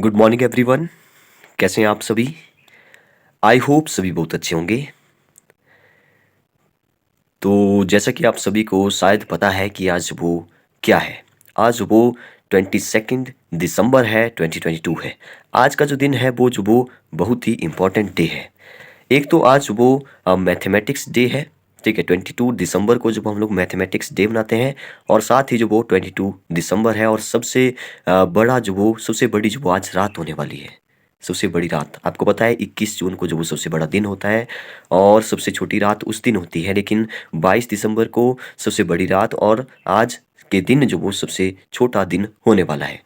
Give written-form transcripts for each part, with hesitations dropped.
Good morning everyone. कैसे हैं आप सभी? आई होप सभी बहुत अच्छे होंगे। तो जैसा कि आप सभी को शायद पता है कि आज वो क्या है। आज वो 22 दिसंबर है, 2022 है। आज का जो दिन है वो बहुत ही इम्पोर्टेंट डे है। एक तो आज वो मैथमेटिक्स डे है। ठीक है, 22 दिसंबर को जब हम लोग मैथमेटिक्स डे मनाते हैं। और साथ ही जो वो 22 दिसंबर है, और सबसे बड़ा जो वो सबसे बड़ी जो वो आज रात होने वाली है। सबसे बड़ी रात आपको पता है 21 जून को जो वो सबसे बड़ा दिन होता है, और सबसे छोटी रात उस दिन होती है। लेकिन 22 दिसंबर को सबसे बड़ी रात, और आज के दिन जो वो सबसे छोटा दिन होने वाला है।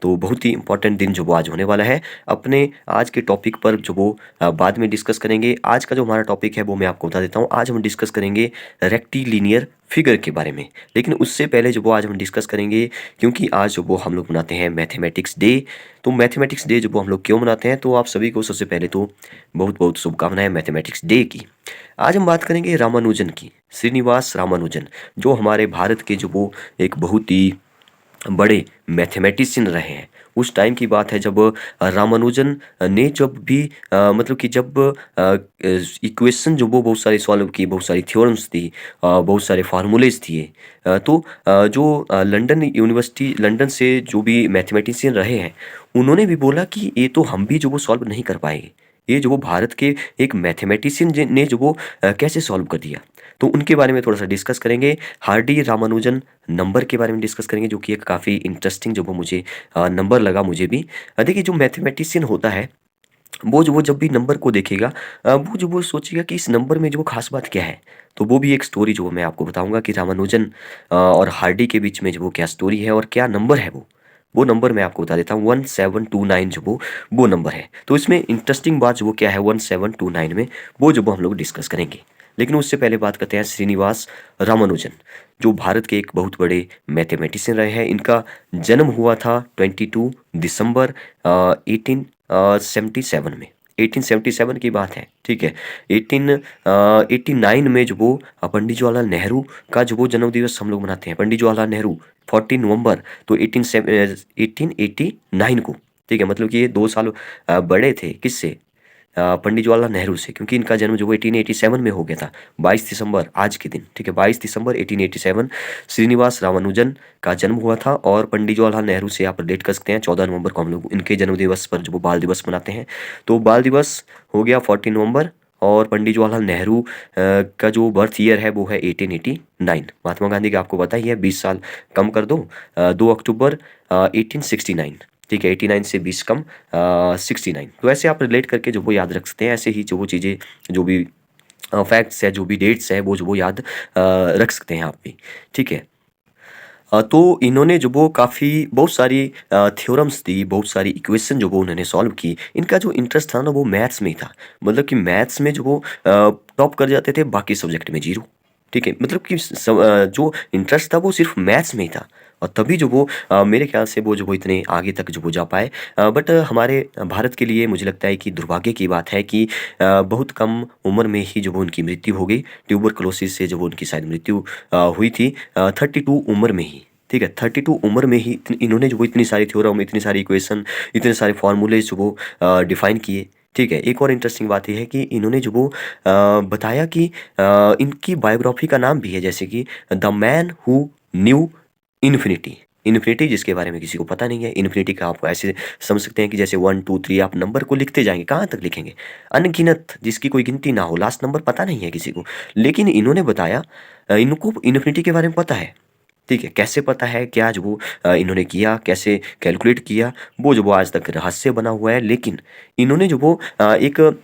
तो बहुत ही इंपॉर्टेंट दिन जो वो आज होने वाला है। अपने आज के टॉपिक पर जो वो बाद में डिस्कस करेंगे। आज का जो हमारा टॉपिक है वो मैं आपको बता देता हूँ। आज हम डिस्कस करेंगे रेक्टिलिनियर फिगर के बारे में। लेकिन उससे पहले जो वो आज हम डिस्कस करेंगे, क्योंकि आज जो वो हम लोग मनाते हैं मैथमेटिक्स डे। तो मैथमेटिक्स डे जो वो हम लोग क्यों मनाते हैं, तो आप सभी को सबसे पहले तो बहुत बहुत शुभकामनाएं मैथमेटिक्स डे की। आज हम बात करेंगे रामानुजन की, श्रीनिवास रामानुजन, जो हमारे भारत के जो वो एक बहुत ही बड़े मैथमेटिशियन रहे हैं। उस टाइम की बात है जब रामानुजन ने जब भी मतलब कि जब इक्वेशन जो वो बहुत सारी सॉल्व की, बहुत सारी थ्योरम्स थी, बहुत सारे फार्मूलेज दिए। तो जो लंदन यूनिवर्सिटी, लंदन से जो भी मैथमेटिशियन रहे हैं, उन्होंने भी बोला कि ये तो हम भी जो वो सॉल्व नहीं कर पाएंगे। ये जो वो भारत के एक मैथमेटिशियन ने जो वो कैसे सॉल्व कर दिया। तो उनके बारे में थोड़ा सा डिस्कस करेंगे। हार्डी रामानुजन नंबर के बारे में डिस्कस करेंगे, जो कि एक काफ़ी इंटरेस्टिंग जो वो मुझे नंबर लगा मुझे भी। देखिए, जो मैथमेटिशियन होता है वो जो वो जब भी नंबर को देखेगा, वो जो वो सोचेगा कि इस नंबर में जो वो खास बात क्या है। तो वो भी एक स्टोरी जो मैं आपको बताऊंगा कि रामानुजन और हार्डी के बीच में जो वो क्या स्टोरी है और क्या नंबर है वो नंबर मैं आपको बता देता हूँ। 1729 जो वो नंबर है। तो इसमें इंटरेस्टिंग बात जो वो क्या है 1729 में, वो जो वो हम लोग डिस्कस करेंगे। लेकिन उससे पहले बात करते हैं श्रीनिवास रामानुजन, जो भारत के एक बहुत बड़े मैथमेटिशियन रहे हैं। इनका जन्म हुआ था 22 दिसंबर 1877 में। 1877 की बात है, ठीक है। 1889 में जो वो पंडित जवाहरलाल नेहरू का जो वो जन्म दिवस हम लोग मनाते हैं। पंडित जवाहरलाल नेहरू 14 नवंबर, तो 1889 को, ठीक है। मतलब कि ये 2 साल बड़े थे किससे, पंडित जवाहरलाल नेहरू से, क्योंकि इनका जन्म जो वो 1887 में हो गया था, 22 दिसंबर आज के दिन, ठीक है। 22 दिसंबर 1887 श्रीनिवास रामानुजन का जन्म हुआ था। और पंडित जवाहरलाल नेहरू से आप रिलेट कर सकते हैं। 14 नवंबर को हम लोग इनके जन्म दिवस पर जो वो बाल दिवस मनाते हैं। तो बाल दिवस हो गया 14 नवंबर। और पंडित जवाहरलाल नेहरू का जो बर्थ ईयर है वो है 1889। महात्मा गांधी का आपको पता ही है, 20 साल कम कर दो, 2 अक्टूबर 1869, ठीक है। 89 से 20 कम 69। तो ऐसे आप रिलेट करके जो वो याद रख सकते हैं। ऐसे ही जो वो चीज़ें, जो भी फैक्ट्स है, जो भी डेट्स है, वो जो वो याद रख सकते हैं आप भी, ठीक है। तो इन्होंने जो वो काफ़ी बहुत सारी थ्योरम्स दी, बहुत सारी इक्वेशन जो वो उन्होंने सॉल्व की। इनका जो इंटरेस्ट था ना वो मैथ्स में ही था। मतलब कि मैथ्स में जो वो टॉप कर जाते थे, बाकी सब्जेक्ट में जीरो, ठीक है। मतलब कि जो इंटरेस्ट था वो सिर्फ मैथ्स में ही था। और तभी जो वो मेरे ख्याल से वो जो वो इतने आगे तक जो वो जा पाए। बट हमारे भारत के लिए मुझे लगता है कि दुर्भाग्य की बात है कि बहुत कम उम्र में ही जो वो उनकी मृत्यु हो गई। ट्यूबरकुलोसिस से जो वो उनकी शायद मृत्यु हुई थी 32 उम्र में ही, ठीक है। 32 उम्र में ही इन्होंने जो वो इतनी सारी थ्योरम, इतनी सारी इक्वेशन, इतने सारे फार्मूले जो वो डिफाइन किए, ठीक है। एक और इंटरेस्टिंग बात यह है कि इन्होंने जो वो बताया कि इनकी बायोग्राफी का नाम भी है, जैसे कि the man who knew infinity. Infinity जिसके बारे में किसी को पता नहीं है। इन्फिनिटी का आप ऐसे समझ सकते हैं कि जैसे 1 2 3 आप नंबर को लिखते जाएंगे, कहाँ तक लिखेंगे, अनगिनत, जिसकी कोई गिनती ना हो, लास्ट नंबर पता नहीं है किसी को। लेकिन इन्होंने बताया इनको इन्फिनिटी के बारे में पता है, ठीक है। कैसे पता है, क्या जो वो इन्होंने किया, कैसे कैलकुलेट किया, वो जो वो आज तक रहस्य बना हुआ है। लेकिन इन्होंने जो वो एक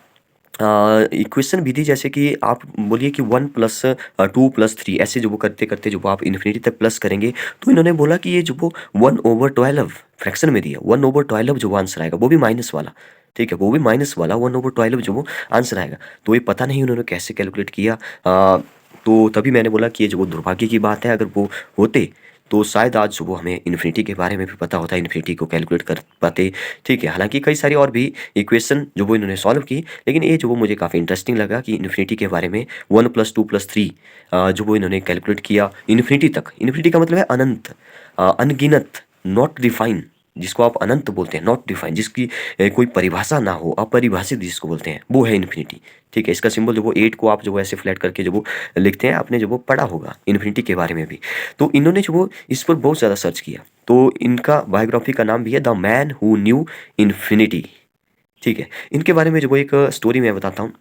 इक्वेशन भी दी, जैसे कि आप बोलिए कि 1 + 2 + 3 ऐसे जो वो करते करते जो वो आप इन्फिनिटी तक प्लस करेंगे। तो इन्होंने बोला कि ये जो वो 1/12 फ्रैक्शन में दिया, 1/12 जो वो आंसर आएगा, वो भी माइनस वाला, ठीक है। वो भी माइनस वाला 1/12 जो वो आंसर आएगा। तो ये पता नहीं उन्होंने कैसे कैलकुलेट किया। तो तभी मैंने बोला कि ये जो वो दुर्भाग्य की बात है। अगर वो होते तो शायद आज वो हमें इन्फिनिटी के बारे में भी पता होता, इन्फिनिटी को कैलकुलेट कर पाते, ठीक है। हालांकि कई सारी और भी इक्वेशन जो वो इन्होंने सॉल्व की, लेकिन ये जो वो मुझे काफ़ी इंटरेस्टिंग लगा कि इन्फिनिटी के बारे में 1 + 2 + 3 जो वो इन्होंने कैलकुलेट किया इन्फिनिटी तक। इन्फिनिटी का मतलब है अनंत, अनगिनत, नॉट डिफाइन, जिसको आप अनंत बोलते हैं, नॉट डिफाइन, जिसकी कोई परिभाषा ना हो, अपरिभाषित जिसको बोलते हैं, वो है इन्फिनिटी। ठीक है, इसका सिंबल जो वो 8 को आप जो वो ऐसे फ्लैट करके जो वो लिखते हैं, आपने जो वो पढ़ा होगा इन्फिनिटी के बारे में भी। तो इन्होंने जो वो इस पर बहुत ज़्यादा सर्च किया, तो इनका बायोग्राफी का नाम भी है the man who knew infinity. ठीक है, इनके बारे में जो वो एक स्टोरी मैं बताता हूँ।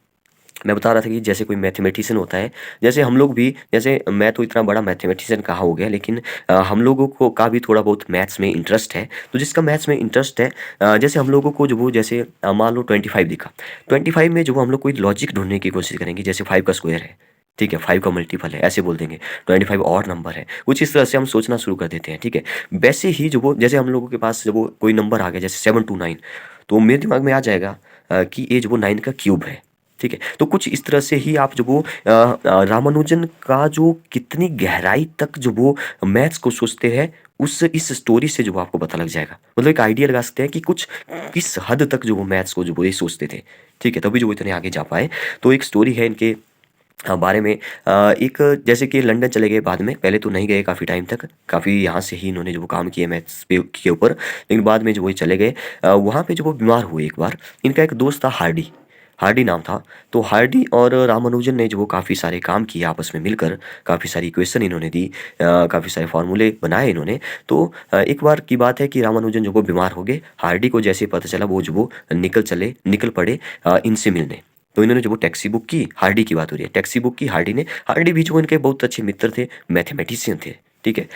मैं बता रहा था कि जैसे कोई मैथमेटिशियन होता है, जैसे हम लोग भी, जैसे मैं तो इतना बड़ा मैथमेटिशियन कहाँ हो गया, लेकिन हम लोगों को का भी थोड़ा बहुत मैथ्स में इंटरेस्ट है। तो जिसका मैथ्स में इंटरेस्ट है, जैसे हम लोगों को जो वो जैसे मान लो 25 दिखा, 25 में जो वो हम लोग कोई लॉजिक ढूंढने की कोशिश करेंगे, जैसे 5 का स्क्वायर है, ठीक है, 5 का मल्टीपल है, ऐसे बोल देंगे, 25 और नंबर है, कुछ इस तरह से हम सोचना शुरू कर देते हैं। ठीक है, वैसे ही जो वो जैसे हम लोगों के पास जब वो कोई नंबर आ गया जैसे 729, तो मेरे दिमाग में आ जाएगा कि ये जो वो 9 का क्यूब है। ठीक है, तो कुछ इस तरह से ही आप जो वो रामानुजन का जो कितनी गहराई तक जो वो मैथ्स को सोचते हैं, उस इस स्टोरी से जो वो आपको पता लग जाएगा। मतलब एक आइडिया लगा सकते हैं कि कुछ किस हद तक जो वो मैथ्स को जो वो ये सोचते थे। ठीक है, तभी जो वो इतने आगे जा पाए। तो एक स्टोरी है इनके बारे में, एक जैसे कि लंदन चले गए बाद में, पहले तो नहीं गए काफ़ी टाइम तक, काफ़ी यहाँ से ही इन्होंने जो वो काम किए मैथ्स पे के ऊपर, लेकिन बाद में जो वो चले गए। वहाँ पे जो वो बीमार हुए एक बार, इनका एक दोस्त था हार्डी, हार्डी नाम था। तो हार्डी और रामानुजन ने जो वो काफ़ी सारे काम किए आपस में मिलकर, काफ़ी सारी इक्वेशन इन्होंने दी, काफ़ी सारे फार्मूले बनाए इन्होंने। तो एक बार की बात है कि रामानुजन जो वो बीमार हो गए, हार्डी को जैसे पता चला, वो जो वो निकल पड़े इनसे मिलने। तो इन्होंने जो वो टैक्सी बुक की, हार्डी की बात हो रही है, टैक्सी बुक की हार्डी ने। हार्डी भी जो इनके बहुत अच्छे मित्र थे, मैथमेटिशियन थे। ठीक है,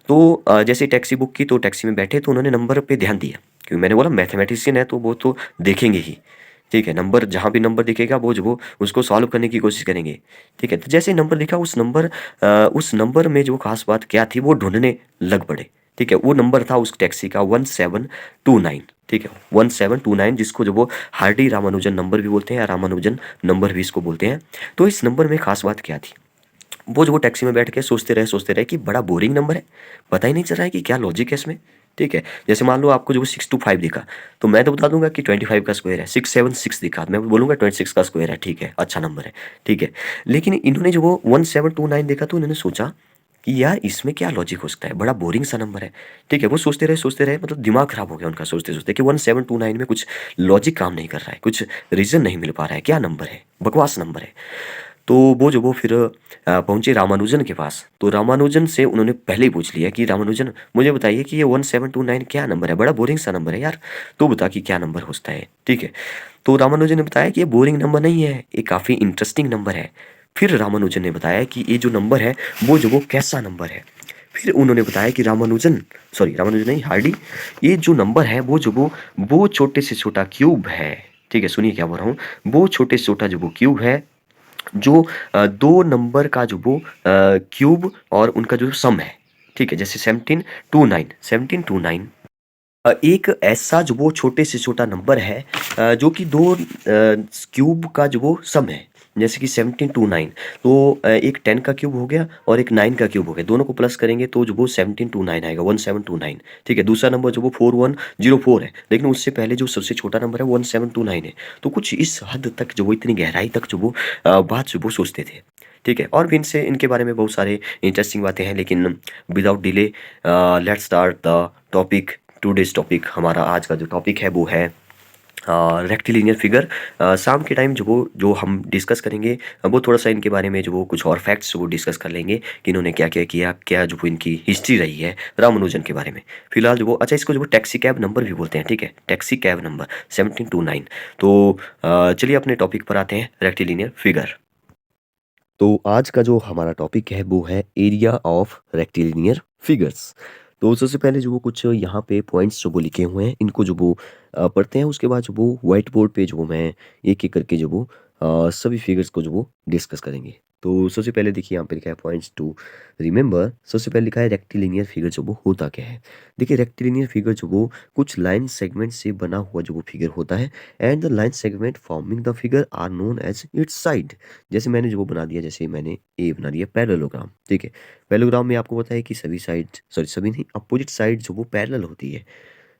तो जैसे टैक्सी बुक की, तो टैक्सी में बैठे तो उन्होंने नंबर पे ध्यान दिया, क्योंकि मैंने बोला मैथमेटिशियन है तो वो तो देखेंगे ही। ठीक है, नंबर जहाँ भी नंबर दिखेगा वो जो वो उसको सॉल्व करने की कोशिश करेंगे। ठीक है, तो जैसे ही नंबर दिखा, उस नंबर में जो खास बात क्या थी वो ढूंढने लग पड़े। ठीक है, वो नंबर था उस टैक्सी का 1729। ठीक है, 1729, जिसको जो वो हार्डी रामानुजन नंबर भी बोलते हैं, या रामानुजन नंबर भी इसको बोलते हैं। तो इस नंबर में खास बात क्या थी, वो जो वो टैक्सी में बैठ के सोचते रहे कि बड़ा बोरिंग नंबर है, पता ही नहीं चल रहा है कि क्या लॉजिक है इसमें। ठीक है, जैसे मान लो आपको जो वो 625 दिखा, तो मैं तो बता दूंगा कि 25 का स्क्वायर है। 676 दिखा, मैं बोलूंगा 26 का स्क्वायर है। ठीक है, अच्छा नंबर है। ठीक है, लेकिन इन्होंने जो वो 1729 देखा, तो इन्होंने सोचा कि यार इसमें क्या लॉजिक हो सकता है, बड़ा बोरिंग सा नंबर है। ठीक है, वो सोचते रहे, मतलब दिमाग खराब हो गया उनका सोचते सोचते कि 1729 में कुछ लॉजिक काम नहीं कर रहा है, कुछ रीजन नहीं मिल पा रहा है, क्या नंबर है, बकवास नंबर है। तो वो जो वो फिर पहुंचे रामानुजन के पास। तो रामानुजन से उन्होंने पहले ही पूछ लिया कि रामानुजन मुझे बताइए कि ये 1729 क्या नंबर है, बड़ा बोरिंग सा नंबर है यार, तो बता कि क्या नंबर हो सकता है। ठीक है, तो रामानुजन ने बताया कि ये बोरिंग नंबर नहीं है, ये काफ़ी इंटरेस्टिंग नंबर है। फिर रामानुजन ने बताया कि ये जो नंबर है वो जो वो कैसा नंबर है। फिर उन्होंने बताया कि रामानुजन नहीं, हार्डी, ये जो नंबर है वो जो वो छोटे से छोटा क्यूब है। ठीक है, सुनिए क्या बोल रहा हूँ, वो छोटे से छोटा जो वो क्यूब है, जो दो नंबर का जो वो क्यूब और उनका जो सम है। ठीक है, जैसे 1729 एक ऐसा जो वो छोटे से छोटा नंबर है, जो कि दो क्यूब का जो वो सम है, जैसे कि 1729। तो एक 10 का क्यूब हो गया और एक 9 का क्यूब हो गया, दोनों को प्लस करेंगे तो जो वो 1729 आएगा, 1729। ठीक है, दूसरा नंबर जो वो 4104 है, लेकिन उससे पहले जो सबसे छोटा नंबर है 1729 है। तो कुछ इस हद तक जो वो इतनी गहराई तक जो वो बात जो वो सोचते थे। ठीक है, और भी इनके बारे में बहुत सारे इंटरेस्टिंग बातें हैं, लेकिन without delay let's start the topic. Today's topic, हमारा आज का जो टॉपिक है वो है रेक्टिलिनियर फिगर। शाम के टाइम जो हम डिस्कस करेंगे, वो थोड़ा सा इनके बारे में जो वो कुछ और फैक्ट्स वो डिस्कस कर लेंगे कि इन्होंने क्या क्या किया, क्या जो वो इनकी हिस्ट्री रही है रामानुजन के बारे में। फिलहाल जो वो अच्छा, इसको जो वो टैक्सी कैब नंबर भी बोलते हैं। ठीक है, टैक्सी कैब नंबर 1729। तो चलिए अपने टॉपिक पर आते हैं, रेक्टिलिनियर फिगर। तो आज का जो हमारा टॉपिक है वो है एरिया ऑफ रेक्टिलिनियर फिगर्स। तो सबसे पहले जो वो कुछ यहाँ पे पॉइंट्स जो वो लिखे हुए हैं, इनको जो वो पढ़ते हैं, उसके बाद जो वो व्हाइट बोर्ड पे जो वो मैं एक एक करके जो वो सभी फिगर्स को जो वो डिस्कस करेंगे। तो सबसे पहले देखिए यहाँ पे लिखा है पॉइंट्स टू रिमेंबर। सबसे पहले लिखा है रेक्टिलिनियर फिगर जो वो होता क्या है। देखिए रेक्टिलिनियर फिगर जो वो कुछ लाइन सेगमेंट से बना हुआ जो वो फिगर होता है, and the line segment forming the figure are known as its side. जैसे मैंने जो वो बना दिया, जैसे मैंने ए बना दिया पैरेललोग्राम। ठीक है, पैरेललोग्राम में आपको पता है कि सभी नहीं, अपोजिट साइड जो वो पैरेलल होती है,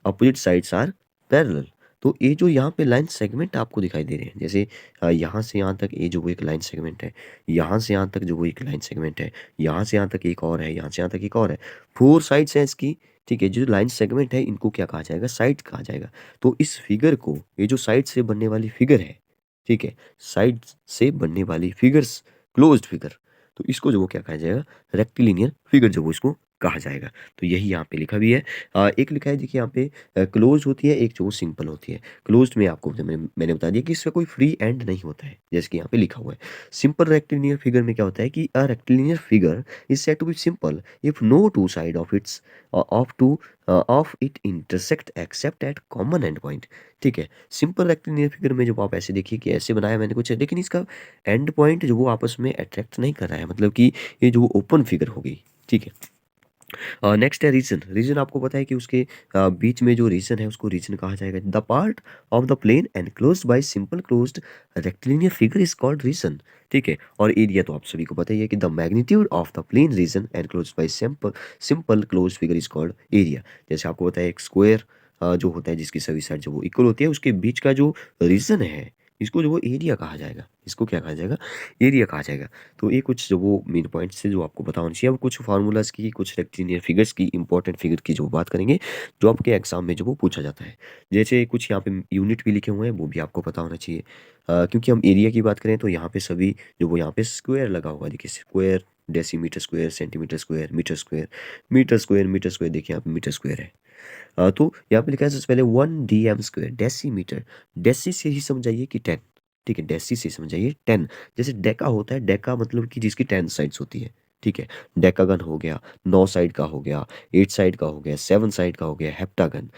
अपोजिट साइड्स आर पैरेलल। तो ये जो यहाँ पे लाइन सेगमेंट आपको दिखाई दे रहे हैं, जैसे यहाँ से यहाँ तक ये जो वो एक लाइन सेगमेंट है, यहाँ से यहाँ तक जो वो एक लाइन सेगमेंट है, यहाँ से यहाँ तक एक और है, यहाँ से यहाँ तक एक और है, 4 साइड्स हैं इसकी। ठीक है, जो लाइन सेगमेंट है इनको क्या कहा जाएगा, साइड कहा जाएगा। तो इस फिगर को, ये जो साइड से बनने वाली फिगर है, ठीक है, साइड से बनने वाली फिगर्स, क्लोज्ड फिगर, तो इसको जो वो क्या कहा जाएगा, रेक्टिलिनियर फिगर जो वो इसको कहा जाएगा। तो यही यहाँ पे लिखा भी है। एक लिखा है देखिए यहाँ पे, क्लोज होती है, एक जो वो सिंपल होती है। क्लोज्ड में आपको मैंने बता दिया कि इसका कोई फ्री एंड नहीं होता है, जैसे कि यहाँ पे लिखा हुआ है। सिंपल रेक्टिलिनियर फिगर में क्या होता है कि a rectilinear figure is said to be simple if no two side of its of it intersect except at common end point. ठीक है, सिंपल रेक्टिलिनियर फिगर में जब आप ऐसे देखिए कि ऐसे बनाया मैंने कुछ, लेकिन इसका एंड पॉइंट जो वो आपस में अट्रैक्ट नहीं कर रहा है, मतलब कि ये जो ओपन फिगर हो गई। ठीक है, नेक्स्ट है रीजन। रीजन आपको पता है कि उसके बीच में जो रीजन है उसको रीजन कहा जाएगा। The part of the plane enclosed by simple closed rectilinear figure is called region. ठीक है, और एरिया तो आप सभी को पता ही है कि the magnitude of the plain region enclosed by simple simple closed figure is called area. जैसे आपको पता है एक स्क्वायर जो होता है जिसकी सभी साइड जो वो इक्वल होती है, उसके बीच का जो रीजन है इसको जो वो एरिया कहा जाएगा। इसको क्या कहा जाएगा, एरिया कहा जाएगा। तो ये कुछ जो वो मेन पॉइंट्स है जो आपको पता होना चाहिए। अब कुछ फार्मूलाज की, कुछ रेक्टिलिनियर फिगर्स की, इंपॉर्टेंट फिगर की जो बात करेंगे, जो आपके एग्जाम में जो वो पूछा जाता है। जैसे कुछ यहाँ पे यूनिट भी लिखे हुए हैं, वो भी आपको पता होना चाहिए। क्योंकि हम एरिया की बात करें तो यहाँ पे सभी जो वो यहाँ पे स्क्वायर लगा हुआ है, देखिए square, decimetre square, centimetre square, metre square, metre square, metre square, देखिए यहाँ पे मीटर स्क्वायर है। तो यहाँ पे लिखा है सबसे पहले 1 dm स्क्वायर, डेसीमीटर। डेसी से ही समझाइए कि 10। ठीक है, डेसी से समझाइए 10। जैसे डेका होता है, डेका मतलब कि जिसकी 10 साइड्स होती है। ठीक है, डेकागन हो गया, 9 साइड का हो गया, 8 साइड का हो गया, 7 साइड का हो गया, हेप्टागन,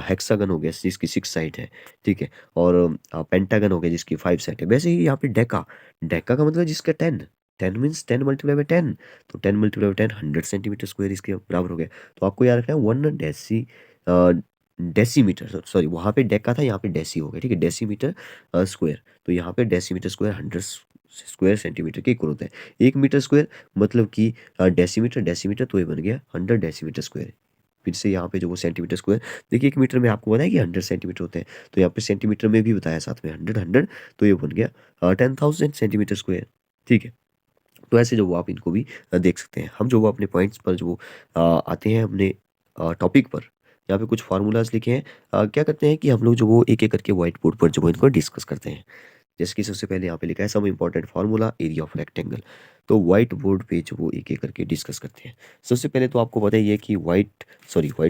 हेक्सागन हो गया जिसकी 6 साइड है। ठीक है, और पेंटागन हो गया जिसकी 5 साइड है। वैसे ही यहाँ पे डेका, डेका का मतलब जिसका 10, 10 मीन्स 10 मल्टीप्लाई बाय 10। तो 10 मल्टीप्लाई बाय 10 100 सेंटीमीटर स्क्वायर इसके बराबर हो गया। तो आपको याद रखना है 1 डेसीमीटर, सॉरी वहाँ पे डेका था, यहाँ पे डेसी हो गया। ठीक है, डेसीमीटर स्क्वायर। तो यहाँ पे डेसीमीटर स्क्वायर 100 स्क्वायर सेंटीमीटर के इक्वल होता है। 1 मीटर स्क्वायर मतलब कि डेसीमीटर, डेसीमीटर तो ये बन गया 100 डेसीमीटर स्क्वायर। फिर से यहाँ पे जो वो सेंटीमीटर स्क्वायर, देखिए 1 मीटर में आपको पता है कि 100 सेंटीमीटर होते हैं, तो यहाँ पे सेंटीमीटर में भी बताया साथ में 100 100, तो ये बन गया 10,000 सेंटीमीटर स्क्वायर। ठीक है, तो ऐसे जो वो आप इनको भी देख सकते हैं। हम जो वो अपने पॉइंट्स पर जो वो आते हैं अपने टॉपिक पर, यहाँ पे कुछ फार्मूलाज लिखे हैं। क्या करते हैं कि हम लोग जो वो एक एक करके व्हाइट बोर्ड पर जो वो इनको डिस्कस करते हैं। जैसे कि सबसे पहले यहाँ पे लिखा है some important formula area of rectangle. तो व्हाइट बोर्ड पे जो वो एक एक करके डिस्कस करते हैं। सबसे पहले तो आपको पता ही है कि व्हाइट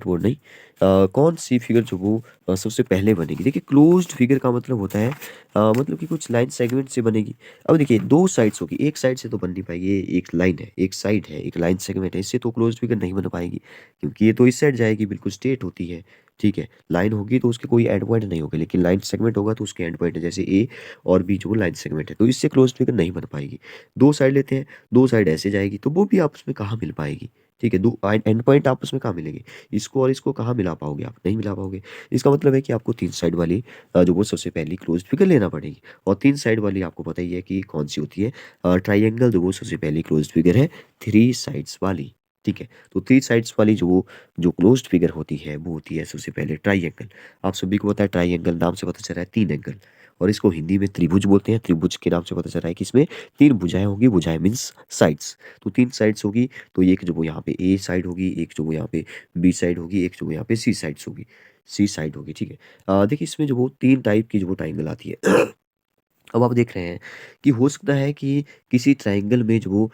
बोर्ड नहीं, कौन सी फिगर जो वो सबसे पहले बनेगी। देखिए क्लोज्ड फिगर का मतलब होता है मतलब कि कुछ लाइन सेगमेंट से बनेगी। अब देखिए दो साइड्स होगी, एक साइड से तो बन नहीं पाएगी, ये एक लाइन है, एक साइड है, एक लाइन सेगमेंट है, इससे तो क्लोज्ड फिगर नहीं बन पाएगी, क्योंकि ये तो इस साइड जाएगी, बिल्कुल स्ट्रेट होती है। ठीक है, लाइन होगी तो उसके कोई एंड पॉइंट नहीं होगा, लेकिन लाइन सेगमेंट होगा तो उसके एंड पॉइंट है, जैसे ए और बी जो लाइन सेगमेंट है, तो इससे क्लोज्ड फिगर नहीं बन पाएगी। दो साइड लेते हैं, दो साइड ऐसे जाएगी तो वो भी आपस में कहाँ मिल पाएगी। ठीक है, दो एंड पॉइंट आपस में कहाँ मिलेंगे, इसको और इसको कहाँ मिला पाओगे आप, नहीं मिला पाओगे। इसका मतलब है कि आपको 3 साइड वाली जो वो सबसे पहली क्लोज्ड फिगर लेना पड़ेगी। और 3 साइड वाली आपको पता ही है कि कौन सी होती है, ट्राइंगल जो वो सबसे पहली क्लोज्ड फिगर है 3 साइड्स वाली। ठीक है, तो 3 साइड्स वाली जो क्लोज्ड फिगर होती है वो होती है सबसे पहले ट्राइंगल। आप सभी को पता है ट्राइंगल नाम से पता चल रहा है 3 एंगल, और इसको हिंदी में त्रिभुज बोलते हैं। त्रिभुज के नाम से पता चल रहा है कि इसमें 3 भुजाएं होगी, भुजाएं मीन्स साइड्स। तो 3 साइड्स होगी, तो एक जो वो यहाँ पे ए साइड होगी, एक जो वो यहाँ पे बी साइड होगी, एक जो वो यहाँ पे सी साइड्स होगी, सी साइड होगी। ठीक है, देखिए इसमें जो वो 3 टाइप की जो वो ट्राइंगल आती है। अब आप देख रहे हैं कि हो सकता है कि किसी ट्राइंगल में जो वो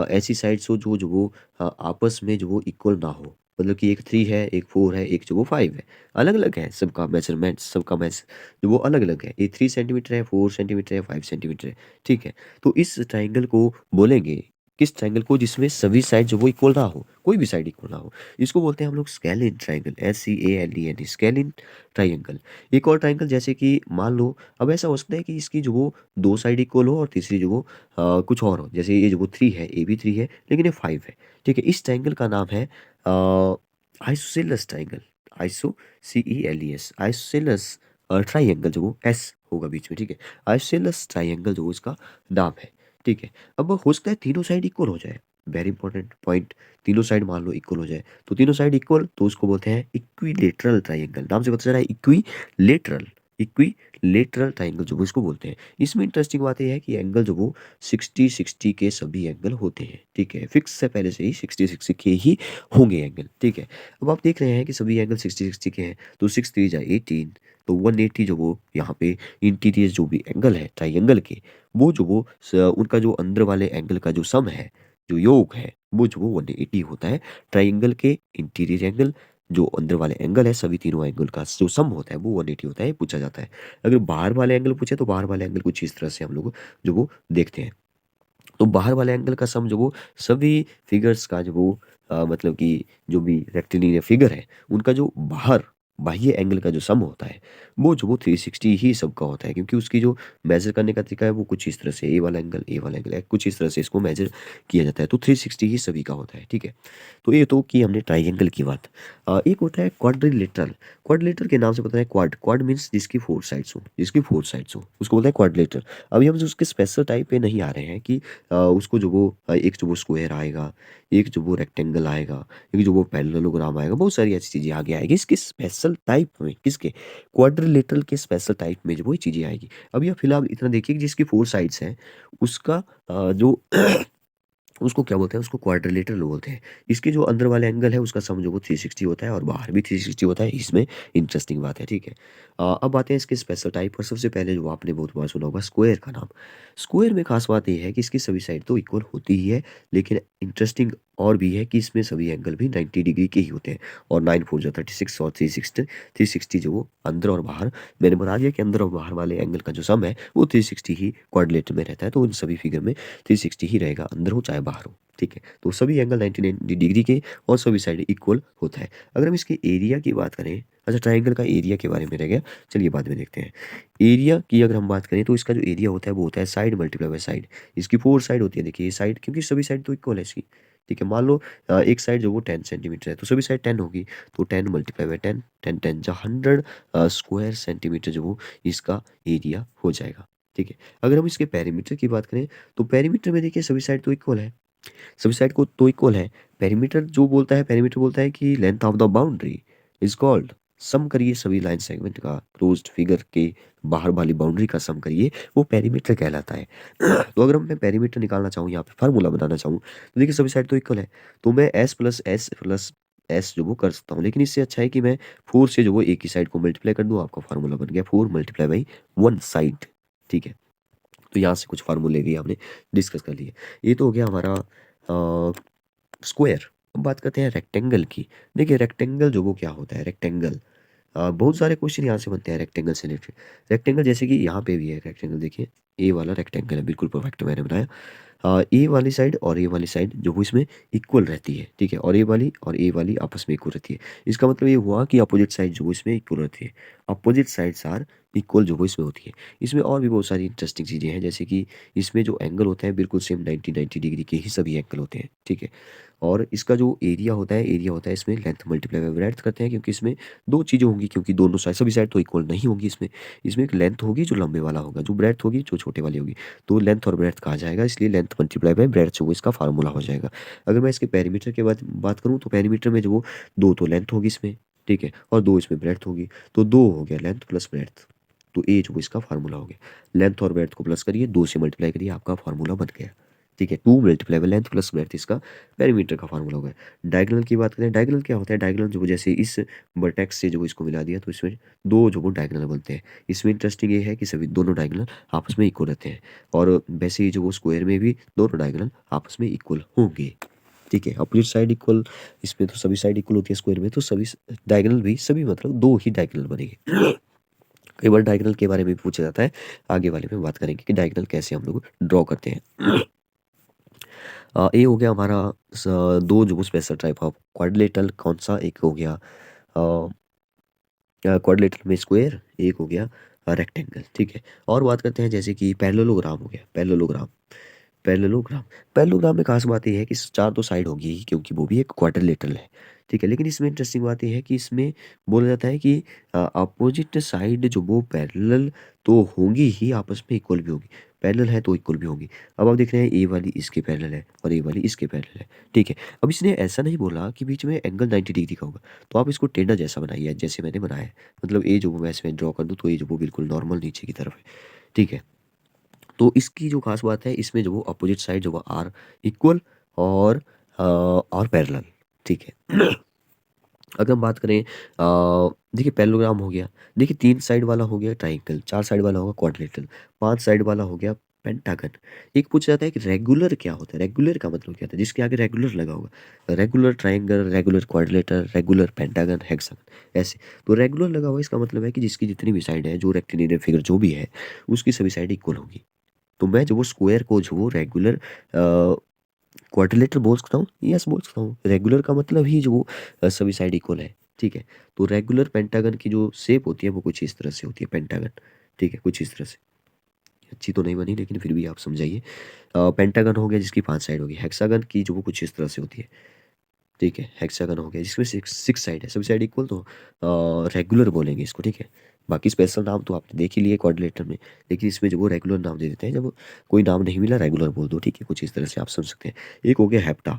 ऐसी साइड्स हो जो जो वो आपस में जो वो इक्वल ना हो, मतलब कि एक 3 है, एक 4 है, एक जो वो 5 है, अलग अलग है सबका मेजरमेंट, सबका मैच जो वो अलग अलग है। ये 3 सेंटीमीटर है, 4 सेंटीमीटर है, 5 सेंटीमीटर है। ठीक है, तो इस ट्राइंगल को बोलेंगे, किस ट्राइंगल को, जिसमें सभी साइड जो वो इक्वल ना हो, कोई भी साइड इक्वल ना हो, इसको बोलते हैं हम लोग scalene triangle, SCALEN, scalene triangle. एक और ट्राइंगल जैसे कि मान लो, अब ऐसा हो सकता है कि इसकी जो वो 2 साइड इक्वल हो और तीसरी जो वो कुछ और हो, जैसे ये जो वो 3 है, ये भी 3 है लेकिन ये 5 है। ठीक है, इस ट्राइंगल का नाम है isosceles triangle, ISOCELES, isosceles triangle, जो वो एस होगा बीच में। ठीक है, आइसोसेलेस ट्राइंगल जो इसका नाम है। ठीक है, अब हो सकता है तीनों साइड इक्वल हो जाए, वेरी इंपॉर्टेंट पॉइंट, तीनों साइड मान लो इक्वल हो जाए, तो तीनों साइड इक्वल तो उसको बोलते हैं इक्विलेटरल ट्राइंगल। नाम से पता चला है इक्विलेटरल, क्वाड्रिलेटरल ट्राइंगल जो वो इसको बोलते हैं। इसमें इंटरेस्टिंग बात ये है कि एंगल जो वो 60-60 के सभी एंगल होते हैं, ठीक है। फिक्स से पहले से ही 60-60 के ही होंगे एंगल, ठीक है। अब आप देख रहे हैं कि सभी एंगल 60-60 के हैं, तो 6 3 जा 18, तो 180 जो वो यहाँ पे इंटीरियर जो भी एंगल है ट्राइंगल के, वो जो वो उनका जो अंदर वाले एंगल का जो सम है, जो योग है, वो जो वो 180 होता है। ट्राइंगल के इंटीरियर एंगल जो अंदर वाले एंगल है, सभी तीनों एंगल का जो सम होता है वो 180 होता है, ये पूछा जाता है। अगर बाहर वाले एंगल पूछे तो बाहर वाले एंगल कुछ इस तरह से हम लोग जो वो देखते हैं। तो बाहर वाले एंगल का सम जो वो सभी फिगर्स का जो वो मतलब कि जो भी रेक्टिलिनियर फिगर है उनका जो बाहर बाह्य एंगल का जो सम होता है वो जो वो 360 ही सबका होता है, क्योंकि उसकी जो मेजर करने का तरीका है वो कुछ इस तरह से ए वाला एंगल है, कुछ इस तरह से इसको मेजर किया जाता है। तो 360 ही सभी का होता है, ठीक है। तो ये तो कि हमने ट्राइंगल की बात। एक होता है क्वाड्रिलेटरल। क्वाड्रिलेटरल के नाम से पता है, क्वाड क्वाड मीन्स जिसकी 4 साइड्स हो, जिसकी 4 साइड्स हो उसको बोलते हैं क्वाड्रिलेटरल। अभी हम जो उसके स्पेशल टाइप पे नहीं आ रहे हैं कि उसको जो वो एक जो वो स्क्वायर आएगा, एक जो वो रेक्टेंगल आएगा, एक जो वो पैरेललोग्राम आएगा, बहुत सारी ऐसी चीज़ें आगे आएगी इसके स्पेशल टाइप में। किसके? क्वाड्रिलेटरल के स्पेशल टाइप में जो वो चीज़ें आएगी। अभी आप फिलहाल इतना देखिए कि जिसकी 4 साइड्स हैं उसका जो उसको क्या बोलते हैं, उसको क्वाड्रिलेटरल बोलते हैं। इसके जो अंदर वाले एंगल है उसका सम जो वो 360 होता है और बाहर भी 360 होता है। इसमें इंटरेस्टिंग बात है, ठीक है। अब आते हैं इसके स्पेशल टाइप पर। सबसे पहले जो आपने बहुत बार सुना होगा स्क्वायर का नाम। स्क्वायर में खास बात ये है कि इसकी सभी साइड तो इक्वल होती ही है, लेकिन इंटरेस्टिंग और भी है कि इसमें सभी एंगल भी 90 डिग्री के ही होते हैं। और 9 4 जा 36 और 360 जो वो अंदर और बाहर, मैंने बता दिया कि अंदर और बाहर वाले एंगल का जो सम है वो 360 ही क्वाड्रिलेटरल में रहता है। तो उन सभी फिगर में 360 ही रहेगा, अंदर हो चाहे बाहर हो, ठीक है। तो सभी एंगल 99 डिग्री के और सभी साइड इक्वल होता है। अगर हम इसके एरिया की बात करें, अच्छा ट्राइंगल का एरिया के बारे में रह गया, चलिए बाद में देखते हैं। एरिया की अगर हम बात करें तो इसका जो एरिया होता है वो होता है साइड मल्टीप्लाई बाय साइड। इसकी 4 साइड होती है, देखिए ये साइड, क्योंकि सभी साइड तो इक्वल है इसकी, ठीक है। मान लो एक साइड जो वो 10 सेंटीमीटर है तो सभी साइड 10 होगी, तो 10 मल्टीप्लाई बाय 10, 10 10 जा 100 स्क्वायर सेंटीमीटर जो वो इसका एरिया हो जाएगा, ठीक है। अगर हम इसके पेरीमीटर की बात करें तो पेरीमीटर में देखिए सभी साइड तो इक्वल है, सभी साइड को तो इक्वल है। पेरीमीटर जो बोलता है, पेरीमीटर बोलता है कि length of the boundary is called, sum करिए सभी लाइन सेगमेंट का, क्लोज्ड फिगर के बाहर वाली बाउंड्री का सम करिए, वो पेरीमीटर कहलाता है। तो अगर मैं पेरीमीटर निकालना चाहूँ, यहाँ पे फार्मूला बनाना चाहूँ, तो देखिए सभी साइड तो इक्वल है, तो मैं एस प्लस एस जो वो कर सकता हूँ। लेकिन इससे अच्छा है कि मैं 4 से जो वो एक ही साइड को मल्टीप्लाई कर दूँ, आपका फार्मूला बन गया 4 मल्टीप्लाई बाई 1 साइड, ठीक है। तो यहाँ से कुछ फार्मूले भी हमने डिस्कस कर लिए। ये तो हो गया हमारा स्क्वायर। अब बात करते हैं रेक्टेंगल की। देखिए रेक्टेंगल जो वो क्या होता है, रेक्टेंगल बहुत सारे क्वेश्चन यहाँ से बनते हैं रेक्टेंगल से रिलेटेड। रेक्टेंगल जैसे कि यहाँ पे भी है रेक्टेंगल, देखिए ए वाला रेक्टेंगल है, बिल्कुल परफेक्ट मैंने बनाया। ए वाली साइड और ए वाली साइड जो वो इसमें इक्वल रहती है, ठीक है, और ए वाली आपस में इक्वल रहती है। इसका मतलब ये हुआ कि अपोजिट साइड जो वो इसमें इक्वल रहती है, अपोजिट साइड्स आर इक्वल जो वो इसमें होती है। इसमें और भी बहुत सारी इंटरेस्टिंग चीज़ें हैं, जैसे कि इसमें जो एंगल होता है बिल्कुल सेम 90 डिग्री के ही सभी एंगल होते हैं, ठीक है। और इसका जो एरिया होता है इसमें लेंथ मल्टीप्लाई बाय ब्रेड्थ करते हैं, क्योंकि इसमें दो चीज़ें होंगी, क्योंकि दोनों साइड सभी साइड तो इक्वल नहीं होंगी इसमें। इसमें एक लेंथ होगी जो लंबे वाला होगा, जो ब्रेड्थ होगी जो छोटे वाली होगी, तो लेंथ और ब्रेड्थ कहा जाएगा, इसलिए लेंथ मल्टीप्लाई बाय ब्रेड्थ जो वो इसका फार्मूला हो जाएगा। अगर मैं इसके पेरीमीटर के बात करूँ तो पेरीमीटर में जो वो दो तो लेंथ होगी इसमें, ठीक है, और दो इसमें ब्रेड्थ होगी, तो दो हो गया लेंथ प्लस ब्रेड्थ, तो ए जो इसका फार्मूला हो गया। लेंथ और ब्रेड्थ को प्लस करिए, दो से मल्टीप्लाई करिए, आपका फार्मूला बन गया, ठीक है। 2 multiply by length plus breadth इसका पेरीमीटर का फार्मूला हो गया। डायगोनल की बात करें, डायगोनल क्या होता है, डायगोनल जो जैसे इस वर्टेक्स से जो इसको मिला दिया तो इसमें दो जो वो डायगोनल बनते हैं। इसमें इंटरेस्टिंग ये है कि सभी दोनों डायगोनल आपस में इक्वल रहते हैं, और वैसे ही जो वो स्क्वायर में भी दोनों डायगोनल आपस में इक्वल होंगे, ठीक है। अपोजिट साइड इक्वल, इसमें तो सभी साइड इक्वल होती है स्क्वायर में, तो सभी डायगोनल भी सभी मतलब दो ही डायगोनल बनेंगे। कई बार डायगोनल के बारे में भी पूछा जाता है, आगे वाले में बात करेंगे कि डायगोनल कैसे हम लोग ड्रॉ करते हैं। ये हो गया हमारा दो जो स्पेशल टाइप ऑफ क्वाड्रिलेटरल, कौन सा, एक हो गया क्वाड्रिलेटरल में स्क्वायर, एक हो गया रेक्टेंगल, ठीक है। और बात करते हैं जैसे कि पैरेललोग्राम हो गया, पैरेललोग्राम पैरेललोग्राम में खास बात ये है कि चार तो साइड होगी ही, क्योंकि वो भी एक क्वाड्रिलेटरल है, ठीक है। लेकिन इसमें इंटरेस्टिंग बात ये है कि इसमें बोला जाता है कि अपोजिट साइड जो वो पैरेलल तो होंगी ही, आपस में इक्वल भी होगी, पैरेलल है तो इक्वल भी होगी। अब आप देख रहे हैं ए वाली इसके पैरेलल है और ए वाली इसके पैरेलल है, ठीक है। अब इसने ऐसा नहीं बोला कि बीच में एंगल 90 डिग्री का होगा, तो आप इसको टेढ़ा जैसा बनाइए जैसे मैंने बनाया है। मतलब ए जो वो वैसे मैं ड्रॉ कर दूँ तो ये जो वो बिल्कुल नॉर्मल नीचे की तरफ है, ठीक है। तो इसकी जो खास बात है इसमें जो वो अपोजिट साइड जो वो आर इक्वल और पैरेलल, ठीक है। अगर हम बात करें देखिए पैरेललोग्राम हो गया, देखिए 3 साइड वाला हो गया ट्रायंगल, 4 साइड वाला होगा क्वाड्रिलेटरल, 5 साइड वाला हो गया पेंटागन। एक पूछा जाता है कि रेगुलर क्या होता है? रेगुलर का मतलब क्या होता है? जिसके आगे रेगुलर लगा होगा। Regular triangle, regular quadrilateral, regular pentagon, hexagon ऐसे। तो रेगुलर लगा हुआ इसका मतलब है कि जिसकी जितनी भी साइड है, जो रेक्टेंगुलर फिगर जो भी है, उसकी सभी साइड इक्वल होगी। तो मैं जो वो स्क्वायर को जो वो रेगुलर क्वाड्रिलेटर बोल सकता हूँ, यस बोल सकता हूँ। रेगुलर का मतलब ही जो वो सभी साइड इक्वल है, ठीक है। तो रेगुलर पेंटागन की जो शेप होती है वो कुछ इस तरह से होती है पेंटागन, ठीक है, कुछ इस तरह से। अच्छी तो नहीं बनी लेकिन फिर भी आप समझाइए। पेंटागन हो गया जिसकी 5 साइड होगी, हेक्सागन की जो वो कुछ इस तरह से होती है, ठीक है। हेक्सागन हो गया जिसमें 6 साइड है, सभी साइड इक्वल, तो रेगुलर बोलेंगे इसको, ठीक है। बाकी स्पेशल नाम तो आपने देख ही लिए क्वाड्रिलेटर में, लेकिन इसमें जो वो रेगुलर नाम दे देते हैं। जब कोई नाम नहीं मिला रेगुलर बोल दो, ठीक है, कुछ इस तरह से आप समझ सकते हैं। एक हो गया हेप्टा,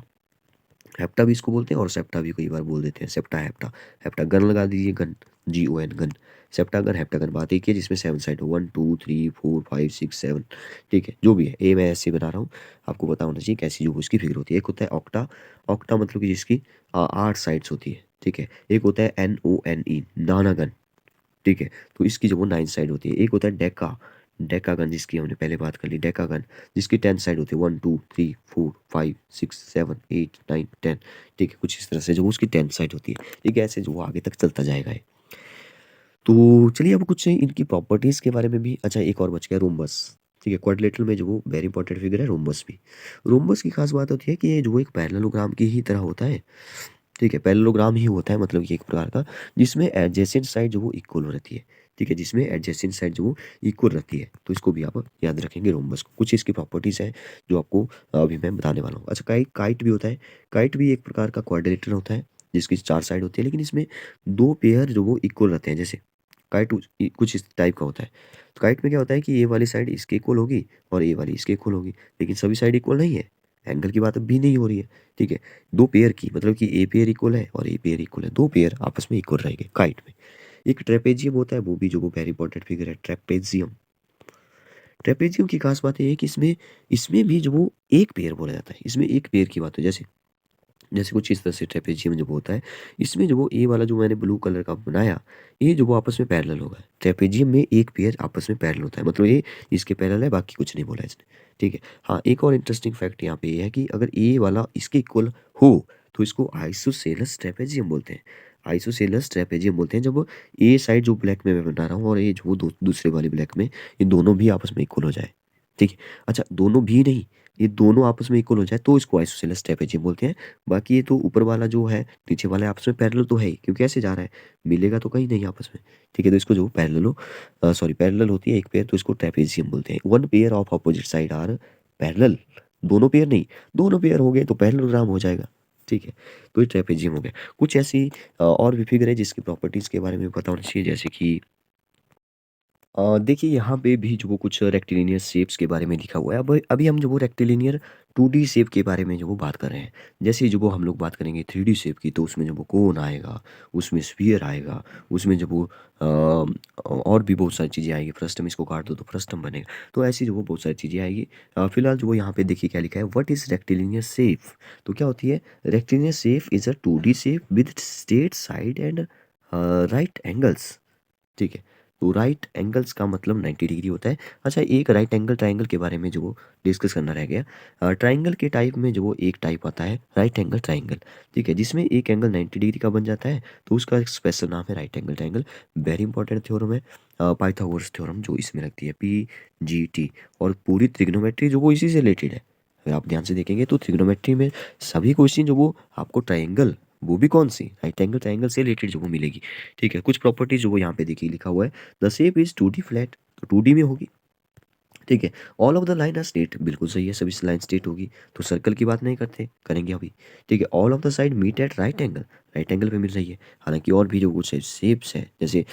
हेप्टा भी इसको बोलते हैं और सेप्टा भी कई बार बोल देते हैं, सेप्टा हेप्टा। हेप्टा गन लगा दीजिए, gun, GON gun. Septagon heptagon बात एक ही है जिसमें 7 साइड हो, 1 2 3 4 5 6 7, ठीक है, जो भी है। ए मैं ऐसे बना रहा हूँ, आपको पता होना चाहिए कैसी जो उसकी फिगर होती है। एक होता है ऑक्टा, ऑक्टा मतलब कि जिसकी 8 साइड्स होती है, ठीक है। एक होता है NONE, नानागन, ठीक है, तो इसकी जो वो 9 साइड होती है। एक होता है डेका, डेकागन जिसकी हमने पहले बात कर ली, डेकागन जिसकी 10 साइड होती है, 1 2 3 4 5 6 7 8 9 10, ठीक है, कुछ इस तरह से जो उसकी 10 साइड होती है, ठीक है। ऐसे जो वो आगे तक चलता जाएगा ये। तो चलिए अब कुछ इनकी प्रॉपर्टीज़ के बारे में भी। अच्छा एक और बच गया, रोम्बस, ठीक है। क्वाड्रिलेटरल में जो वो वेरी इंपॉर्टेंट फिगर है रोम्बस भी। रोम्बस की खास बात होती है कि ये जो एक पैरेललोग्राम की ही तरह होता है, ठीक है। पैरेललोग्राम ही होता है मतलब कि एक प्रकार का जिसमें एडजेसेंट साइड जो वो इक्वल हो रहती है, ठीक है, जिसमें एडजेसेंट साइड जो वो इक्वल रहती है। तो इसको भी आप याद रखेंगे रोम्बस को। कुछ इसकी प्रॉपर्टीज़ है जो आपको अभी मैं बताने वाला हूँ। अच्छा काइट, काइट भी होता है। काइट भी एक प्रकार का क्वाड्रिलेटर होता है जिसकी 4 साइड होती है, लेकिन इसमें 2 पेयर जो वो इक्वल रहते हैं। जैसे काइट कुछ इस टाइप का होता है। तो काइट में क्या होता है कि ये वाली साइड इसके इक्वल होगी और ये वाली इसके इक्वल होगी, लेकिन सभी साइड इक्वल नहीं है। एंगल की बात अब भी नहीं हो रही है, ठीक है। 2 पेयर की मतलब कि ए पेयर इक्वल है और ए पेयर इक्वल है, 2 पेयर आपस में इक्वल रहेंगे काइट में। एक ट्रेपेजियम होता है, वो भी जो वो वेरी इंपॉर्टेंट फिगर है, ट्रेपेजियम। ट्रेपेजियम की खास बात ये है कि इसमें इसमें भी जो वो एक पेयर बोला जाता है, इसमें एक पेयर की बात है। जैसे जैसे कुछ इस तरह से ट्रेपेजियम जो होता है, इसमें जो वो ए वाला जो मैंने ब्लू कलर का बनाया, ये जो वो आपस में पैरेलल होगा। ट्रेपेजियम में एक पेयर आपस में पैरेलल होता है, मतलब ये इसके पैरेलल है, बाकी कुछ नहीं बोला इसने, ठीक है। हाँ एक और इंटरेस्टिंग फैक्ट यहाँ पे ये है कि अगर ए वाला इसके इक्वल हो तो इसको आइसोसेलेस ट्रेपेजियम बोलते हैं। आइसोसेलेस ट्रेपेजियम बोलते हैं जब ए साइड जो ब्लैक में मैं बना रहा हूँ और ये जो वो दूसरे वाले ब्लैक में, ये दोनों भी आपस में इक्वल हो जाए, ठीक है। अच्छा दोनों भी नहीं, ये दोनों आपस में इक्वल हो जाए तो इसको आइसोसेलेस ट्रेपेजियम बोलते हैं। बाकी ये तो ऊपर वाला जो है नीचे वाले आपस में पैरेलल तो है ही, क्योंकि ऐसे जा रहा है, मिलेगा तो कहीं नहीं आपस में, ठीक है। तो इसको जो पैरेलल हो सॉरी पैरेलल होती है एक पेयर, तो इसको ट्रेपेजियम बोलते हैं। One pair of opposite side are parallel, दोनों पेयर नहीं, दोनों पेयर हो गए तो पैरेललोग्राम हो जाएगा, ठीक है। तो ये ट्रेपेजियम हो गया। कुछ ऐसी और भी फिगर है जिसकी प्रॉपर्टीज़ के बारे में पता होना चाहिए, जैसे कि देखिए यहाँ पे भी जो वो कुछ रेक्टिलिनियर शेप्स के बारे में लिखा हुआ है। अब अभी हम जो वो रेक्टिलिनियर 2D शेप के बारे में जो वो बात कर रहे हैं। जैसे जो वो हम लोग बात करेंगे 3D शेप की, तो उसमें जो वो कोन आएगा, उसमें स्फीयर आएगा, उसमें जब वो और भी बहुत सारी चीज़ें आएगी। फ्रस्टम इसको काट दो तो फ्रस्टम बनेगा। तो ऐसी जो वो बहुत सारी चीज़ें आएगी। फिलहाल जो वो यहाँ पे देखिए क्या लिखा है, व्हाट इज़ रेक्टिलिनियर शेप। तो क्या होती है, rectilinear shape is a 2D shape with straight side and right angles, ठीक है। तो राइट एंगल्स का मतलब 90 डिग्री होता है। अच्छा एक राइट एंगल ट्राइंगल के बारे में जो वो डिस्कस करना रह गया। ट्राइंगल के टाइप में जो वो एक टाइप आता है राइट एंगल ट्राइंगल, ठीक है, जिसमें एक एंगल 90 डिग्री का बन जाता है, तो उसका एक स्पेशल नाम है right angle triangle. Very important theorem है, पाइथागोरस थ्योरम जो इसमें लगती है, PGT। और पूरी ट्रिग्नोमेट्री जो वो इसी से रिलेटेड है। अगर आप ध्यान से देखेंगे तो ट्रिग्नोमेट्री में सभी क्वेश्चन जो वो आपको ट्राइंगल, वो भी कौन सी, राइट एंगल ट्राइंगल से रिलेटेड जो वो मिलेगी, ठीक है। कुछ प्रॉपर्टीज जो वो यहाँ पे देखिए लिखा हुआ है, the shape is 2D flat, तो 2D में होगी, ठीक है। All of the line are straight, बिल्कुल सही है, सभी लाइन स्ट्रेट होगी। तो सर्कल की बात नहीं करते, करेंगे अभी, ठीक है। All of the side meet at right angle, right angle पे मिल रही है। हालांकि और भी जो कुछ शेप्स है, जैसे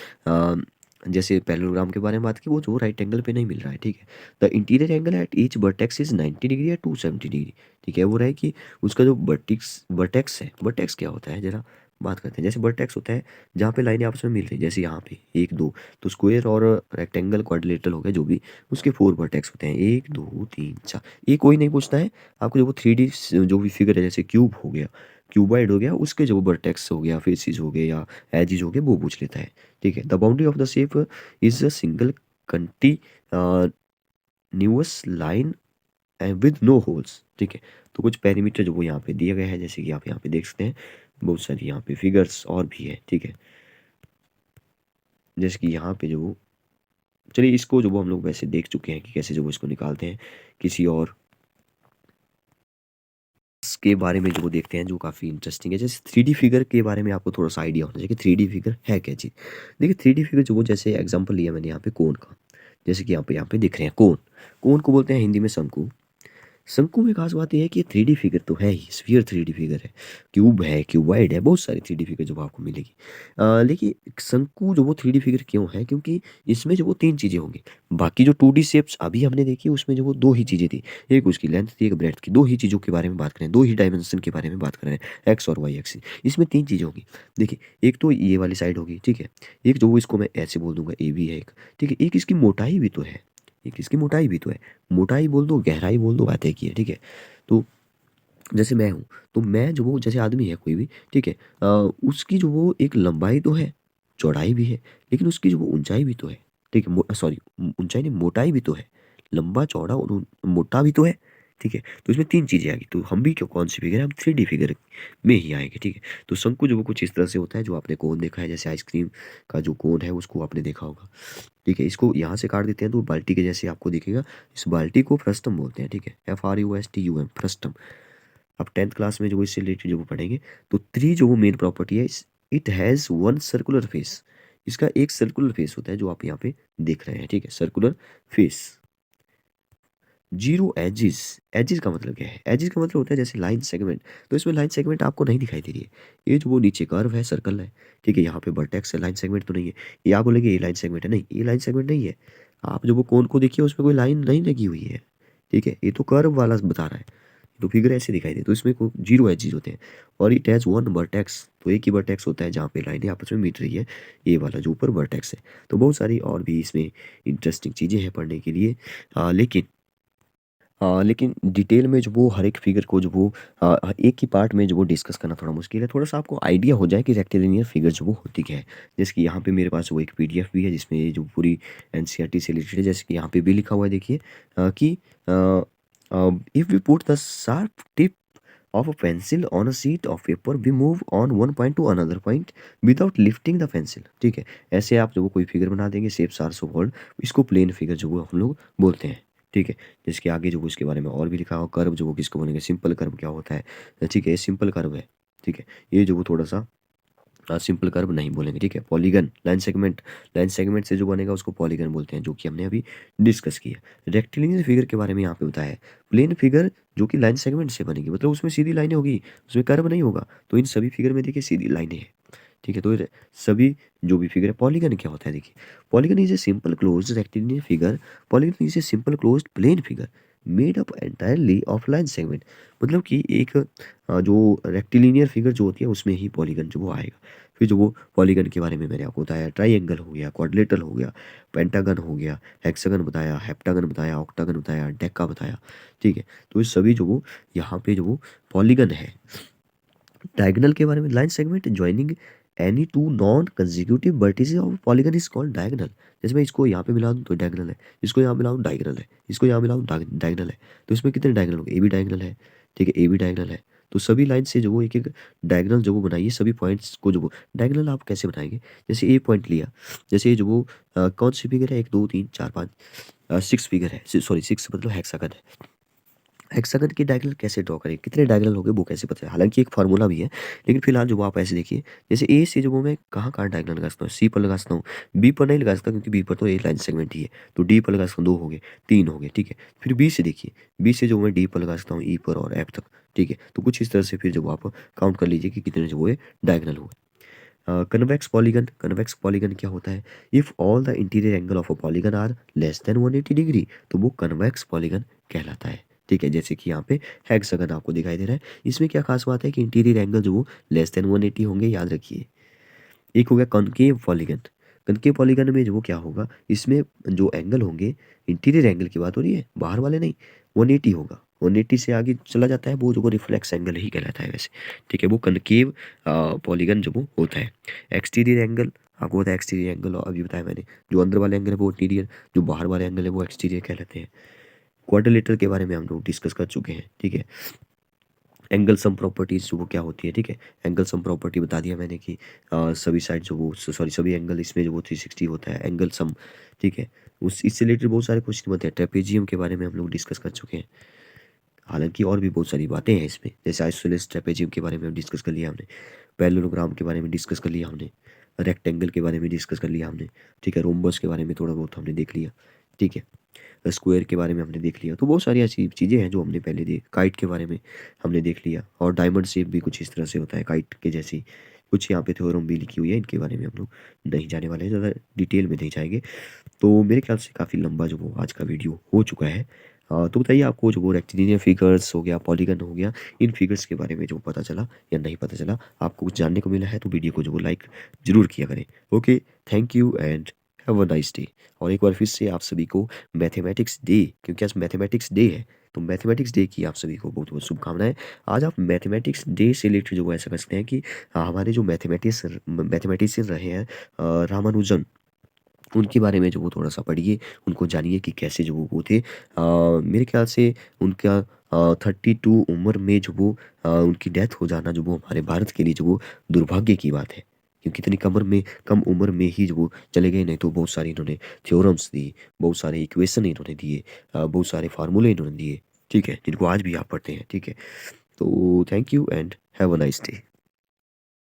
जैसे पैरेललोग्राम के बारे में बात की, वो जो राइट एंगल पे नहीं मिल रहा है, ठीक है। The interior angle at each vertex is 90 degree या 270 डिग्री, ठीक है। वो रहा है कि उसका जो वर्टिक्स वर्टेक्स है, वर्टेक्स क्या होता है जरा बात करते हैं। जैसे वर्टेक्स होता है जहाँ पे लाइनें आपस में मिल रही है, जैसे यहाँ पे 1 2, तो स्क्वायर और रेक्टेंगल क्वाड्रिलेटरल हो गया जो भी, उसके 4 वर्टेक्स होते हैं, 1 2 3 4। ये कोई नहीं पूछता है आपको, जो वो 3D जो भी फिगर है, जैसे क्यूब हो गया, क्यूबॉइड हो गया, उसके जो वर्टेक्स हो गया, फेसिस हो गए या एजिज हो गए, वो पूछ लेता है, ठीक है। The boundary of the shape is a single continuous line with no holes, ठीक है। तो कुछ पैरामीटर जो वो यहाँ पे दिए गए हैं, जैसे कि आप यहाँ पे देख सकते हैं, बहुत सारी यहाँ पे फिगर्स और भी है, ठीक है। जैसे कि यहाँ पे जो चलिए इसको जो वो हम लोग वैसे देख चुके हैं कि कैसे जो वो इसको निकालते हैं। किसी और के बारे में जो वो देखते हैं जो काफ़ी इंटरेस्टिंग है, जैसे 3D फिगर के बारे में आपको थोड़ा सा आइडिया होना चाहिए कि 3D फिगर है क्या चीज़। देखिए 3D फिगर जो वो, जैसे एग्जांपल लिया मैंने यहाँ पे कोन का, जैसे कि यहाँ पे दिख रहे हैं कोन। कोन को बोलते हैं हिंदी में शंकु। शंकु में खास बात ये है कि ये 3D फिगर तो है ही, स्फीयर 3D फिगर है, क्यूब है, क्यूबॉइड है, बहुत सारी 3D फिगर जो आपको मिलेगी। लेकिन शंकु जो वो 3D फिगर क्यों है, क्योंकि इसमें जो वो 3 चीज़ें होंगी। बाकी जो 2D शेप्स अभी हमने देखी उसमें जो वो 2 ही चीज़ें थी, एक उसकी लेंथ थी, एक ब्रेड्थ की, 2 ही चीज़ों के बारे में बात करें, 2 ही डायमेंशन के बारे में बात कर रहे हैं, एक्स और वाई एक्सिस। इसमें 3 चीज़ें होंगी। देखिए एक तो ये वाली साइड होगी, ठीक है। एक जो वो, इसको मैं ऐसे बोल दूंगा ए बी है एक, ठीक है। एक इसकी मोटाई भी तो है, एक इसकी मोटाई भी तो है। मोटाई बोल दो, गहराई बोल दो, बात एक ही है, ठीक है। तो जैसे मैं हूँ, तो मैं जो वो, जैसे आदमी है कोई भी, ठीक है, उसकी जो वो एक लंबाई तो है, चौड़ाई भी है, लेकिन उसकी जो वो ऊंचाई भी तो है, ठीक है। सॉरी, ऊंचाई नहीं, मोटाई भी तो है, लंबा चौड़ा और मोटा भी तो है, ठीक है। तो इसमें 3 चीज़ें आ गई, तो हम भी क्यों, कौन सी फिगर है, हम 3D फिगर में ही आएंगे, ठीक है। तो शंकु जो वो कुछ इस तरह से होता है, जो आपने कोन देखा है, जैसे आइसक्रीम का जो कोन है उसको आपने देखा होगा, ठीक है। इसको यहाँ से काट देते हैं तो बाल्टी के जैसे आपको दिखेगा। इस बाल्टी को फ्रस्टम बोलते हैं, ठीक है, FRUSTUM, फ्रस्टम। अब 10th क्लास में जो इससे रिलेटेड जो वो पढ़ेंगे, तो 3 जो वो मेन प्रॉपर्टी है, इट हैज़ 1 सर्कुलर फेस। इसका एक सर्कुलर फेस होता है जो आप यहाँ पे देख रहे हैं, ठीक है, सर्कुलर फेस। 0 एजिस। एजिस का मतलब क्या है, एजिस का मतलब होता है जैसे लाइन सेगमेंट। तो इसमें लाइन सेगमेंट आपको नहीं दिखाई दे रही है, ये जो वो नीचे कर्व है, सर्कल है, ठीक है। यहाँ पे वर्टेक्स है, लाइन सेगमेंट तो नहीं है। ये आप बोलेंगे ये लाइन सेगमेंट है, नहीं ये लाइन सेगमेंट नहीं है। आप जो वो कोन को देखिए उसमें कोई लाइन नहीं लगी हुई है, ठीक है, ये तो कर्व वाला बता रहा है। तो फिगर ऐसे दिखाई दे, तो इसमें को 0 एजिस होते हैं। और इट हैज़ 1 वर्टेक्स, तो एक ही वर्टेक्स होता है जहाँ पे लाइनें आपस में मिट रही है, ये वाला जो ऊपर वर्टेक्स है। तो बहुत सारी और भी इसमें इंटरेस्टिंग चीज़ें हैं पढ़ने के लिए। लेकिन डिटेल में जो वो हर एक फिगर को जो वो एक ही पार्ट में जो वो डिस्कस करना थोड़ा मुश्किल है। थोड़ा सा आपको आइडिया हो जाए कि रेक्टिलिनियर फिगर जो वो होती क्या है। जैसे कि यहाँ पे मेरे पास वो एक PDF भी है जिसमें ये जो पूरी NCERT से रिलेटेड है। जैसे कि यहाँ पे भी लिखा हुआ है, देखिए कि if we put the sharp tip of a pencil on a sheet of paper, we move on one point to another point without lifting the pencil, ठीक है। ऐसे आप जो वो कोई फिगर बना देंगे, शेप्स आर सो कॉल्ड, इसको प्लेन फिगर जो वो हम लोग बोलते हैं, ठीक है। जिसके आगे जो वो इसके बारे में और भी लिखा हो, कर्व जो वो किसको बोलेंगे, सिंपल कर्व क्या होता है, ठीक है, ये सिंपल कर्व है, ठीक है। ये जो वो थोड़ा सा सिंपल कर्व नहीं बोलेंगे, ठीक है। Polygon, line segment, line segment से जो बनेगा उसको पॉलीगन बोलते हैं, जो कि हमने अभी डिस्कस किया। रेक्टिलिनियर फिगर के बारे में यहाँ पे बताया है, प्लेन फिगर जो कि लाइन सेगमेंट से बनेगी, मतलब उसमें सीधी लाइनें होगी, उसमें कर्व नहीं होगा। तो इन सभी फिगर में देखिए सीधी लाइनें हैं, ठीक है। तो ये सभी जो भी फिगर है, पॉलीगन क्या होता है, देखिए polygon is a simple closed rectilinear figure. Polygon is a simple closed plane figure made up entirely of line segment. मतलब कि एक जो रेक्टिलिनियर फिगर जो होती है उसमें ही पॉलीगन जो वो आएगा। फिर जो वो पॉलीगन के बारे में मैंने आपको बताया, ट्राइंगल हो गया, क्वाड्रिलेटरल हो गया, पेंटागन हो गया, हेक्सागन बताया, हेप्टागन बताया, ऑक्टागन बताया, डेका बताया, ठीक है। तो ये सभी जो वो यहाँ पे जो वो पॉलीगन है। डायगोनल के बारे में, line segment joining any two non consecutive vertices of polygon is called diagonal. जैसे मैं इसको यहाँ पे मिला दूँ तो डायगोनल है, इसको यहाँ मिलाऊँ डायगोनल है, इसको यहाँ मिलाऊँ डायगोनल है। तो इसमें कितने डायगोनल होंगे, ए भी डायगोनल है, ठीक है, ए भी डायगोनल है। तो सभी लाइन से जो वो एक एक डायगोनल जो वो बनाइए, सभी पॉइंट्स को जो वो डायगोनल आप कैसे बनाएंगे, जैसे ए पॉइंट लिया, जैसे ये जो वो कौन सी फिगर है, 1 2 3 4 5 6 फिगर है, सॉरी 6 मतलब हेक्सागन है। हेक्सागन की डायगोनल कैसे ड्रॉ करें, कितने डायगोनल हो गए वो कैसे पता है, हालांकि एक फार्मूला भी है, लेकिन फिलहाल जो वो आप ऐसे देखिए, जैसे ए से जो वो मैं कहाँ कहाँ डायगोनल लगा सकता हूँ, सी पर लगा सकता हूँ, बी पर नहीं लगा सकता क्योंकि बी पर तो ए लाइन सेगमेंट ही है। तो डी पर लगा सकता हूँ, 2 हो गए, 3 हो गए, ठीक है। फिर बी से देखिए, बी से जो मैं डी पर लगा सकता हूँ, ई पर और एफ तक, ठीक है। तो कुछ इस तरह से फिर जब आप काउंट कर लीजिए कि कितने जो वो डायगोनल हुए। कन्वेक्स पॉलीगन क्या होता है? If all the interior angle of a polygon are less than 180 degree, तो वो कन्वेक्स पॉलीगन कहलाता है। ठीक है, जैसे कि यहाँ पे हेक्सागन आपको दिखाई दे रहा है। इसमें क्या खास बात है कि इंटीरियर एंगल जो वो लेस देन 180 होंगे, याद रखिए। एक हो गया कॉनकेव पॉलीगन। कॉनकेव पॉलीगन में जो वो क्या होगा, इसमें जो एंगल होंगे, इंटीरियर एंगल की बात हो रही है, बाहर वाले नहीं, 180 होगा। 180 से आगे चला जाता है वो जो वो रिफ्लेक्स एंगल ही कहलाता है वैसे। ठीक है, वो कनकेव पॉलीगन जो वो होता है। एक्सटीरियर एंगल आपको होता है, एक्सटीरियर एंगल अभी बताया मैंने। जो अंदर वाले एंगल है वो इंटीरियर, जो बाहर वाले एंगल है वो एक्सटीरियर कहलाते हैं। क्वाड्रिलेटरल के बारे में हम लोग डिस्कस कर चुके हैं। ठीक है, एंगल सम प्रॉपर्टीज जो वो क्या होती है। ठीक है, एंगल सम प्रॉपर्टी बता दिया मैंने कि सभी साइड जो वो सॉरी सभी एंगल इसमें जो वो 360 होता है, एंगल सम। ठीक है, उस इससे रिलेटेड बहुत सारे क्वेश्चन बनते हैं। ट्रेपेजियम के बारे में हम लोग डिस्कस कर चुके हैं। हालांकि और भी बहुत सारी बातें हैं इसमें, जैसे आइसोसेलेस ट्रेपेजियम के बारे में डिस्कस कर लिया हमने, पैरेललोग्राम के बारे में डिस्कस कर लिया हमने, रेक्टेंगल के बारे में डिस्कस कर लिया हमने। ठीक है, रोम्बस के बारे में थोड़ा बहुत हमने देख लिया। ठीक है, स्क्वायर के बारे में हमने देख लिया। तो बहुत सारी ऐसी चीज़ें हैं जो हमने पहले देख, काइट के बारे में हमने देख लिया। और डायमंड शेप भी कुछ इस तरह से होता है काइट के जैसी। कुछ यहाँ पे थ्योरम भी लिखी हुई है, इनके बारे में हम लोग नहीं जाने वाले हैं, ज़्यादा डिटेल में नहीं जाएंगे। तो मेरे ख्याल से काफ़ी लंबा जो वो आज का वीडियो हो चुका है। तो बताइए आपको जो वो रेक्टिलिनियर फिगर्स हो गया, पॉलीगन हो गया, इन फिगर्स के बारे में जो पता चला या नहीं पता चला, आपको कुछ जानने को मिला है तो वीडियो को जो वो लाइक ज़रूर किया करें। Okay, thank you and have a nice day. और एक बार फिर से आप सभी को मैथमेटिक्स डे, क्योंकि आज मैथमेटिक्स डे है, तो मैथमेटिक्स डे की आप सभी को बहुत बहुत शुभकामनाएं। आज आप मैथमेटिक्स डे से रिलेटेड जो है ऐसा समझते हैं कि हमारे जो मैथमेटिशियन रहे हैं रामानुजन, उनके बारे में जो वो थोड़ा सा पढ़िए, उनको जानिए कि कैसे जो वो थे। मेरे ख्याल से उनका 32 उम्र में जो वो उनकी डेथ हो जाना जो वो हमारे भारत के लिए जो वो दुर्भाग्य की बात है, क्योंकि इतनी कम उम्र में ही जो वो चले गए। नहीं तो बहुत सारी इन्होंने थ्योरम्स दी, बहुत सारे इक्वेशन इन्होंने दिए, बहुत सारे फार्मूले इन्होंने दिए। ठीक है, जिनको आज भी आप पढ़ते हैं। ठीक है, तो thank you and have a nice day.